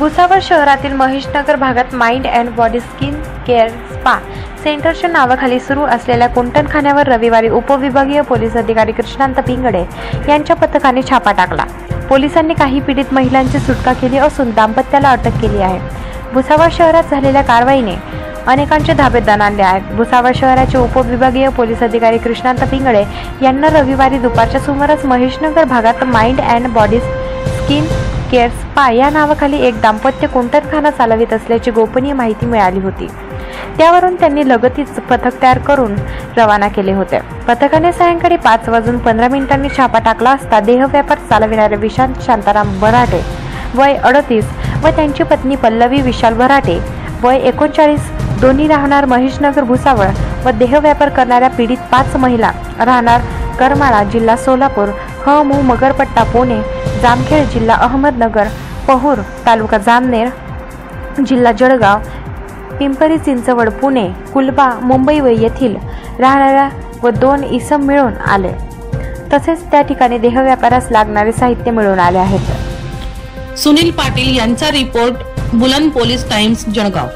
भुसावळ शहरातील महेशनगर भागात mind and body skin care spa सेंटरच्या नावाखाली सुरू असलेल्या कुंटणखान्यावर रविवारी उपविभागीय पोलीस अधिकारी कृष्णांत पिंगडे यांच्या पथकाने छापा टाकला। पोलिसांनी काही पीडित महिलांची सुटका केली असून दाम्पत्याला अटक केली आहे। भुसावळ शहरात झालेल्या कारवाईने अनेकांचे धाबे दणाणले आहेत। भुसावळ शहराचे उपविभागीय पोलीस अधिकारी कृष्णांत पिंगडे यांना रविवारी दुपारच्या सुमारास महेशनगर भागात mind and body skin care spa या नावाखाली एक दाम्पत्य कुंटणखाना चालवित असल्याची गोपनीय माहिती मिळाली होती। त्यावरून त्यांनी लगतीच पथक तयार करून रवाना केले होते। पथकाने सायंकाळी 5:15 छापा टाकला असता देहव्यापार चालविणारे विशांत शांताराम भराटे वय 38 व त्यांची पत्नी पल्लवी विशाल भराटे वय 39 दोन्ही राहणार महेशनगर भुसावळ व देहव्यापार करणाऱ्या पीडित 5 महिला राहणार करमाळा जिल्हा सोलापूर मू मगरपट्टा पुणे जामखेड जिल्हा अहमदनगर पहूर तालुका जामनेर जिल्हा जळगाव पिंपरी चिंचवड पुणे कुलबा मुंबई व येथील राहणाऱ्या व 2 इसम मिळून आले। तसेच त्या ठिकाणी देहव्यापारास लागणारे साहित्य मिळून आले आहेत। सुनील पाटील यांचा रिपोर्ट बुलंद पोलीस टाइम्स जळगाव।